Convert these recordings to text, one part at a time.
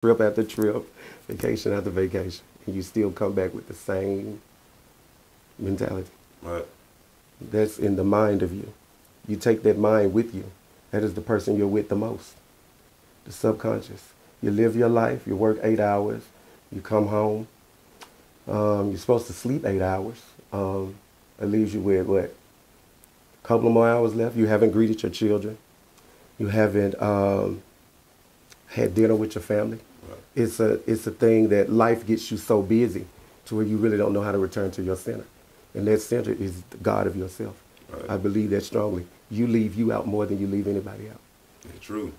trip after trip, vacation after vacation, and you still come back with the same mentality. Right. That's in the mind of you. You take that mind with you. That is the person you're with the most, the subconscious. You live your life, you work 8 hours, you come home. You're supposed to sleep 8 hours. It leaves you with what? A couple of more hours left. You haven't greeted your children. You haven't had dinner with your family. Right. It's a thing that life gets you so busy to where you really don't know how to return to your center. And that center is the God of yourself. Right. I believe that strongly. You leave you out more than you leave anybody out. It's true.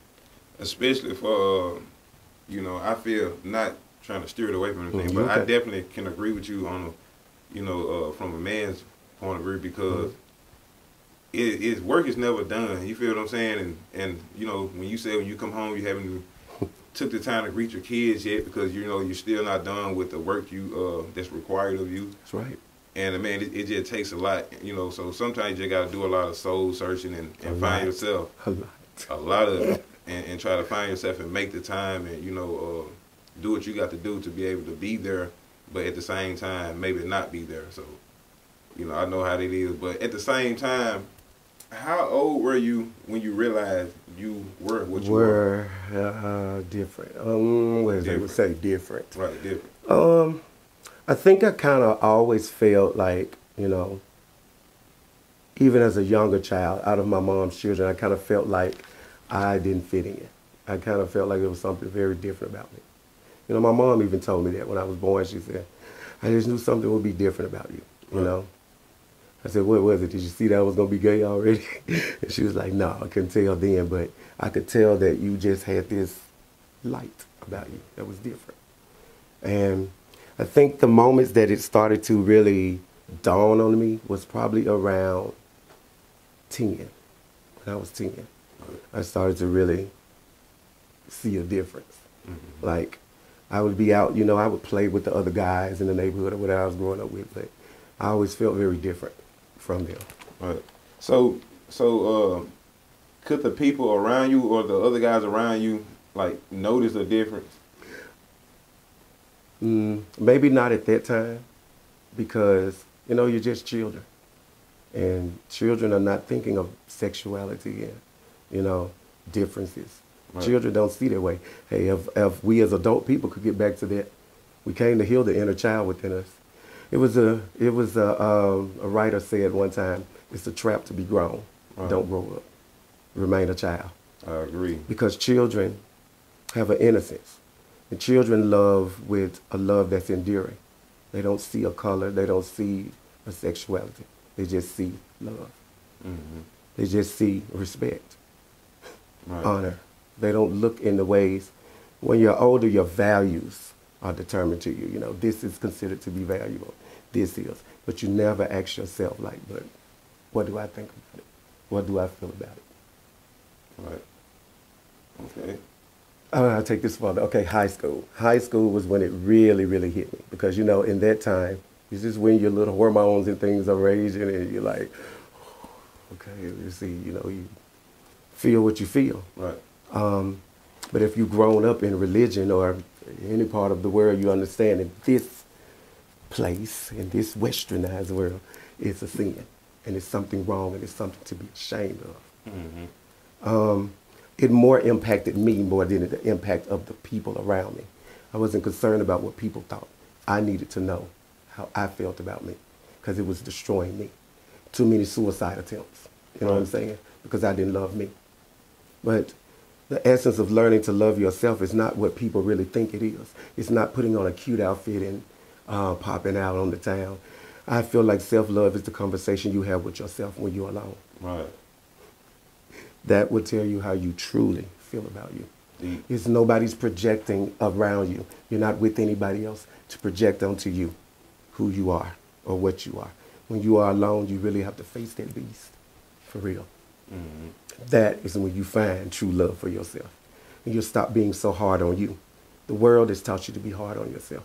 Especially for, I feel not trying to steer it away from anything, but I Okay. definitely can agree with you on, from a man's point of view because work is never done. You feel what I'm saying? And when you say when you come home, you haven't took the time to greet your kids yet because, you're still not done with the work that's required of you. That's right. And man, it just takes a lot, so sometimes you got to do a lot of soul searching and find yourself. A lot. A lot of it. And try to find yourself and make the time and, do what you got to do to be able to be there, but at the same time, maybe not be there. So, I know how that is. But at the same time, how old were you when you realized you were what you were? Different. What does they would say different? Right, different. I think I kind of always felt like, even as a younger child, out of my mom's children, I kind of felt like I didn't fit in. I kind of felt like there was something very different about me. My mom even told me that when I was born. She said, I just knew something would be different about you, Right. I said, what was it? Did you see that I was going to be gay already? And she was like, no, I couldn't tell then, but I could tell that you just had this light about you that was different. And I think the moments that it started to really dawn on me was probably around 10. When I was 10, I started to really see a difference. Mm-hmm. Like, I would be out, I would play with the other guys in the neighborhood or whatever I was growing up with, but I always felt very different from them. Right. So, could the people around you or the other guys around you, like, notice a difference? Maybe not at that time because, you're just children. And children are not thinking of sexuality and, differences. Right. Children don't see that way. Hey, if we as adult people could get back to that, we came to heal the inner child within us. It was a writer said one time, it's a trap to be grown. Right. Don't grow up. Remain a child. I agree. Because children have an innocence. And children love with a love that's endearing. They don't see a color. They don't see a sexuality. They just see love. Mm-hmm. They just see respect, Right. honor. They don't look in the ways. When you're older, your values are determined to you. This is considered to be valuable. This is. But you never ask yourself, like, but what do I think about it? What do I feel about it? Right. Okay. I'll take this further. Okay, high school. High school was when it really, really hit me. Because, in that time, it's just when your little hormones and things are raging and you're like, okay, you see, you feel what you feel. Right. But if you've grown up in religion or any part of the world, you understand that this place, in this westernized world, is a sin. And it's something wrong and it's something to be ashamed of. Mm-hmm. It more impacted me more than the impact of the people around me. I wasn't concerned about what people thought. I needed to know how I felt about me because it was destroying me. Too many suicide attempts, you know what I'm saying? Because I didn't love me. But the essence of learning to love yourself is not what people really think it is. It's not putting on a cute outfit and popping out on the town. I feel like self-love is the conversation you have with yourself when you're alone. Right. That will tell you how you truly feel about you. Deep. It's nobody's projecting around you. You're not with anybody else to project onto you who you are or what you are. When you are alone, you really have to face that beast, for real. Mm-hmm. That is when you find true love for yourself. And you'll stop being so hard on you. The world has taught you to be hard on yourself,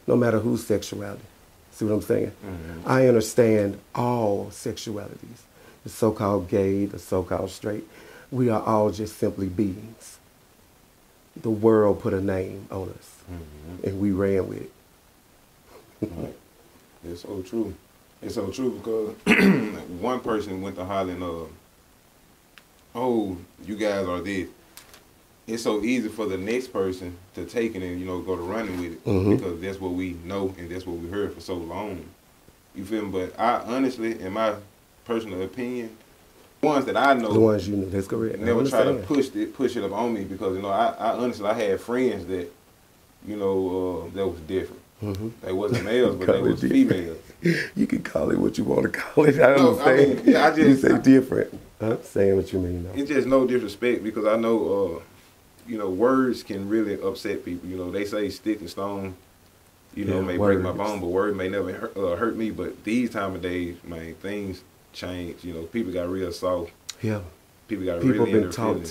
no matter whose sexuality. See what I'm saying? Mm-hmm. I understand all sexualities. The so-called gay, the so-called straight. We are all just simply beings. the world put a name on us, and we ran with it. Right. It's so true. It's so true because one person went to hollering, oh, you guys are this. It's so easy for the next person to take it and, you know, go to running with it because that's what we know and that's what we heard for so long. You feel me? But I honestly, in my personal opinion, the ones that I know, The ones you knew, that's correct. I never try to understand. push it up on me because, you know, I honestly, I had friends that, you know, that was different. They wasn't males, but they Call it was different. females. You can call it what you want to call it. I No, I understand. mean, yeah, I you just- say different. I'm saying what you mean, though. It's just no disrespect because I know, you know, words can really upset people. You know, they say stick and stone, you know, Yeah, may break my words. bone, but word may never hurt me. But these time of days, man, things change. You know, people got real soft. Yeah. People got People really been in their taught feelings.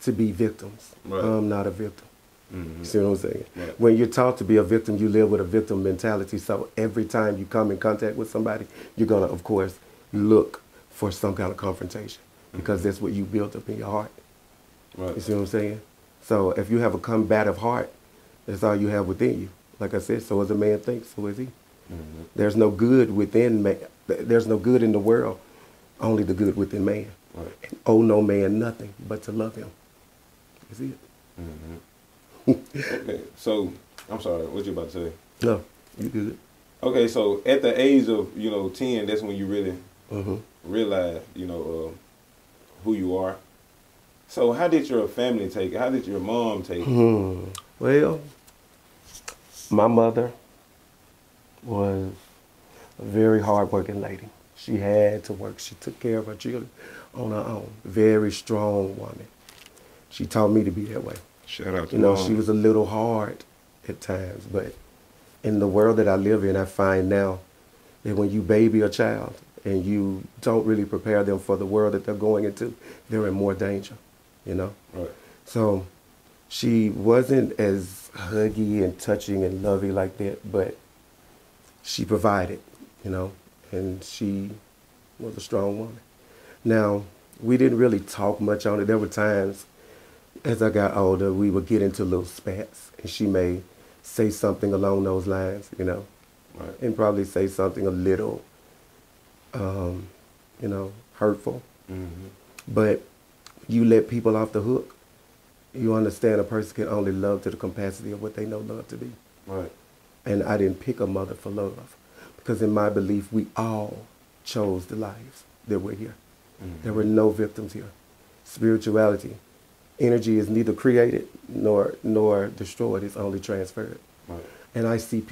to be victims. Right. I'm not a victim. Mhm. See what I'm saying? Right. When you're taught to be a victim, you live with a victim mentality. So every time you come in contact with somebody, you're gonna, of course, look for some kind of confrontation because that's what you built up in your heart. Right. You see what I'm saying? So if you have a combative heart, that's all you have within you. Like I said, so as a man thinks, so is he. There's no good within man. There's no good in the world, only the good within man. Right. And owe no man nothing but to love him. That's it. Okay. So, I'm sorry. What you about to say? No, you good. Okay. So, at the age of 10, that's when you really Mm-hmm. realize who you are. So, how did your family take it? How did your mom take it? Well, my mother was a very hardworking lady. She had to work. She took care of her children on her own. Very strong woman. She taught me to be that way. Shout out to You know, mom. she was a little hard at times, but in the world that I live in, I find now that when you baby a child and you don't really prepare them for the world that they're going into, they're in more danger, you know? Right. So she wasn't as huggy and touching and lovey like that, but she provided, you know, and she was a strong woman. Now, we didn't really talk much on it. There were times as I got older, we would get into little spats, and she may say something along those lines, you know, Right. and probably say something a little, hurtful. But you let people off the hook, you understand a person can only love to the capacity of what they know love to be. Right. And I didn't pick a mother for love, because in my belief, we all chose the lives that we're here. There were no victims here. Spirituality, energy is neither created nor destroyed, it's only transferred. Right. And I see people